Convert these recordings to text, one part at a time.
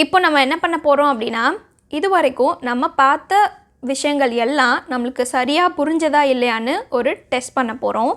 இப்போ நம்ம என்ன பண்ண போகிறோம் அப்படின்னா, இது வரைக்கும் நம்ம பார்த்த விஷயங்கள் எல்லாம் நம்மளுக்கு சரியாக புரிஞ்சதா இல்லையான்னு ஒரு டெஸ்ட் பண்ண போகிறோம்.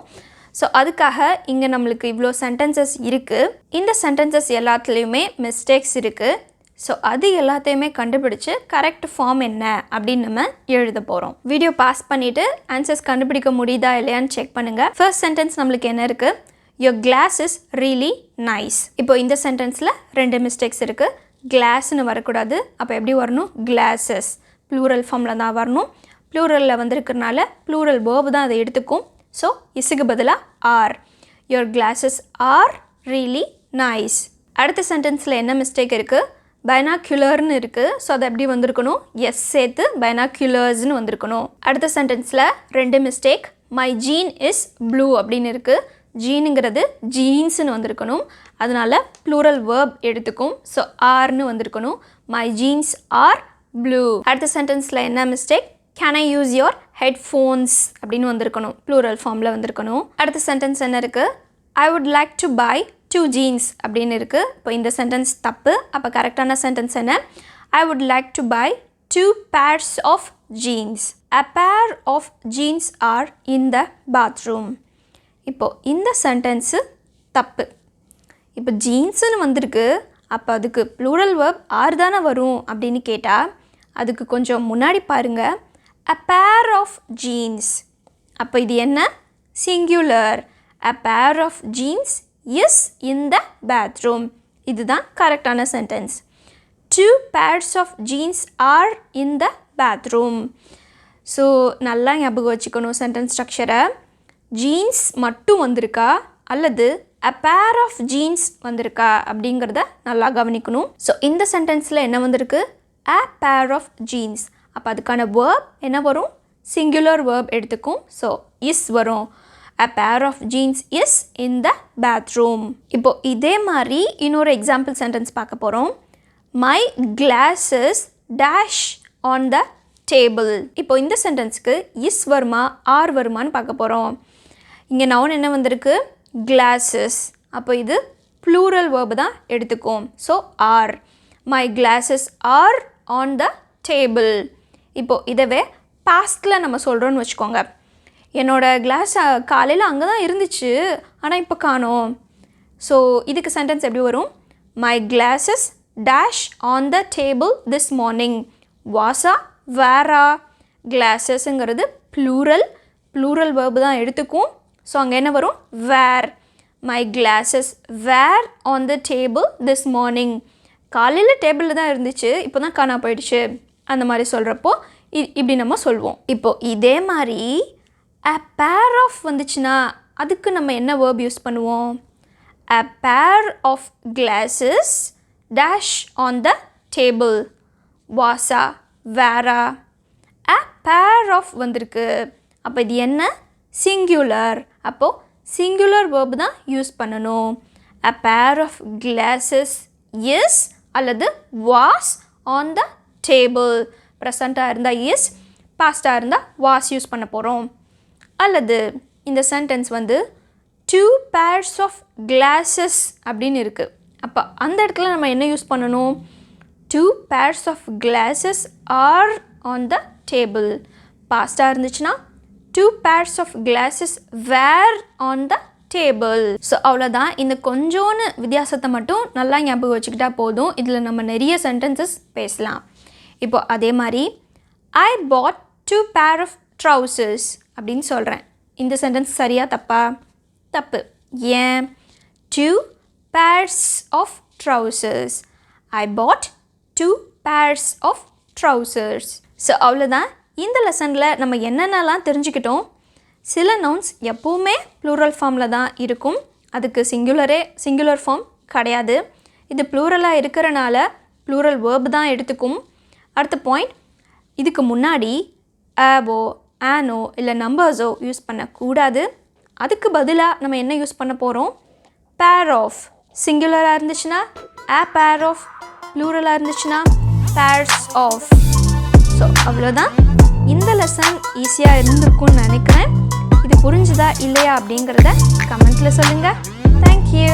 ஸோ அதுக்காக இங்கே நம்மளுக்கு இவ்வளோ சென்டென்சஸ் இருக்குது. இந்த சென்டென்சஸ் எல்லாத்துலேயுமே மிஸ்டேக்ஸ் இருக்குது. ஸோ அது எல்லாத்தையுமே கண்டுபிடிச்சு கரெக்ட் ஃபார்ம் என்ன அப்படின்னு நம்ம எழுத போகிறோம். வீடியோ பாஸ் பண்ணிவிட்டு ஆன்சர்ஸ் கண்டுபிடிக்க முடியுதா இல்லையான்னு செக் பண்ணுங்கள். ஃபர்ஸ்ட் சென்டென்ஸ் நம்மளுக்கு என்ன இருக்குது? Your class is really nice. இப்போ இந்த சென்டென்ஸில் 2 மிஸ்டேக்ஸ் இருக்குது. கிளாஸ்னு வரக்கூடாது. அப்போ எப்படி வரணும்? கிளாஸஸ். ப்ளூரல் ஃபார்மில் தான் வரணும். ப்ளூரலில் வந்திருக்கிறனால ப்ளூரல் வேர்பு தான் அதை எடுத்துக்கும். ஸோ இஸுக்கு பதிலாக are. Your classes are really nice. அடுத்த சென்டென்ஸில் என்ன மிஸ்டேக் இருக்குது? பைனாக்குலர்னு இருக்குது. ஸோ அது எப்படி வந்திருக்கணும்? எஸ் சேர்த்து பைனாக்குலர்ஸ்னு வந்திருக்கணும். அடுத்த சென்டென்ஸில் 2 mistake. My jean is blue அப்படின்னு இருக்குது. ஜீனுங்கிறது ஜீன்ஸ்னு வந்திருக்கணும். அதனால் ப்ளூரல் வேர்ப் எடுத்துக்கும். ஸோ ஆர்னு வந்திருக்கணும். My jeans are blue. அடுத்த சென்டென்ஸில் என்ன mistake? Can I use your headphones அப்படின்னு வந்திருக்கணும். ப்ளூரல் ஃபார்மில் வந்திருக்கணும். அடுத்த சென்டென்ஸ் என்ன இருக்குது? I would like to buy 2 jeans அப்படின்னு இருக்குது. இப்போ இந்த சென்டென்ஸ் தப்பு. அப்போ கரெக்டான சென்டென்ஸ் என்ன? I would like to buy 2 pairs of jeans. A pair of jeans are in the bathroom. இப்போது இந்த சென்டென்ஸு தப்பு. இப்போ ஜீன்ஸுன்னு வந்திருக்கு. அப்போ அதுக்கு ப்ளூரல் வேர்ப் ஆர் தானே வரும் அப்படின்னு கேட்டால் அதுக்கு கொஞ்சம் முன்னாடி பாருங்கள். A pair of jeans. அப்போ இது என்ன? Singular. A pair of jeans is in the bathroom. இதுதான் கரெக்டான sentence. 2 pairs of jeans are in the bathroom. So நல்லா ஞாபகம் வச்சுக்கணும் சென்டென்ஸ் ஸ்ட்ரக்சரை. ஜீன்ஸ் மட்டும் வந்திருக்கா அல்லது a pair of jeans வந்திருக்கா அப்படிங்கிறத நல்லா கவனிக்கணும். ஸோ இந்த சென்டென்ஸில் என்ன வந்திருக்கு? a pair of jeans. அப்போ அதுக்கான வேர்ப் என்ன வரும்? சிங்குலர் வேர்ப் எடுத்துக்கும். ஸோ இஸ் வரும். a pair of jeans is in the bathroom. இப்போது இதே மாதிரி இன்னொரு எக்ஸாம்பிள் சென்டென்ஸ் பார்க்க போகிறோம். my glasses dash on the table. இப்போ இந்த சென்டென்ஸுக்கு இஸ் வருமா ஆர் வருமானு பார்க்க போகிறோம். இங்கே நவுன் என்ன வந்திருக்கு? கிளாஸஸ். அப்போ இது ப்ளூரல் வேர்பு தான் எடுத்துக்கும். So are. My classes are on the table. இப்போது இதவே பாஸ்டில் நம்ம சொல்கிறோன்னு வச்சுக்கோங்க. என்னோடய கிளாஸ் காலையில் அங்கே தான் இருந்துச்சு, ஆனால் இப்போ காணோம். ஸோ இதுக்கு சென்டென்ஸ் எப்படி வரும்? My glasses dash on the table this morning. வாசா வேரா. கிளாஸஸ்ங்கிறது ப்ளூரல் வேர்பு தான் எடுத்துக்கும். ஸோ அங்கே என்ன வரும்? Were. My glasses were on the table this morning. காலையில் டேபிளில் தான் இருந்துச்சு, இப்போ தான் காணா போயிடுச்சு. அந்த மாதிரி சொல்கிறப்போ இப்படி நம்ம சொல்வோம். இப்போது இதே மாதிரி a pair of வந்துச்சுன்னா அதுக்கு நம்ம என்ன வேர்ப் யூஸ் பண்ணுவோம்? a pair of glasses dash on the table. வாசா வேரா. a pair of வந்திருக்கு. அப்போ இது என்ன? சிங்குலர். அப்போது சிங்குலர் வேர்ப் தான் யூஸ் பண்ணணும். a pair of glasses is அல்லது was on the table. ப்ரெசண்ட்டாக இருந்தால் இஸ், பாஸ்டாக இருந்தால் வாஸ் யூஸ் பண்ண போகிறோம். அல்லது இந்த சென்டென்ஸ் வந்து 2 pairs of glasses அப்படின்னு இருக்குது. அப்போ அந்த இடத்துல நம்ம என்ன யூஸ் பண்ணணும்? 2 pairs of glasses are on the table. பாஸ்டாக இருந்துச்சுன்னா 2 pairs of glasses were on the table. So அவ்வளோதான். இந்த கொஞ்சோன்னு வித்தியாசத்தை மட்டும் நல்லா ஞாபகம் வச்சுக்கிட்டா போதும். இதில் நம்ம நிறைய சென்டென்சஸ் பேசலாம். இப்போ அதே மாதிரி I bought 2 pair of trousers அப்படின்னு சொல்கிறேன். இந்த சென்டென்ஸ் சரியா தப்பா? தப்பு. ஏன்? 2 pairs of trousers. I bought 2 pairs of trousers. So அவ்வளோதான். இந்த லெசனில் நம்ம என்னென்னலாம் தெரிஞ்சுக்கிட்டோம்? சில நவுன்ஸ் எப்போவுமே ப்ளூரல் ஃபார்மில் தான் இருக்கும். அதுக்கு சிங்குலர் ஃபார்ம் கிடையாது. இது ப்ளூரலாக இருக்கிறனால ப்ளூரல் வேர்ப் தான் எடுத்துக்கும். அடுத்த பாயிண்ட், இதுக்கு முன்னாடி ஆவோ ஆனோ இல்லை நம்பர்ஸோ யூஸ் பண்ணக்கூடாது. அதுக்கு பதிலாக நம்ம என்ன யூஸ் பண்ண போகிறோம்? Pair of. சிங்குலராக இருந்துச்சுன்னா a pair of, ப்ளூரலாக இருந்துச்சுன்னா pairs of. ஸோ அவ்வளோதான். இந்த லெசன் ஈஸியாக இருந்திருக்கும்னு நினைக்கிறேன். இது புரிஞ்சுதா இல்லையா அப்படிங்கிறத கமெண்ட்டில் சொல்லுங்கள். தேங்க்யூ.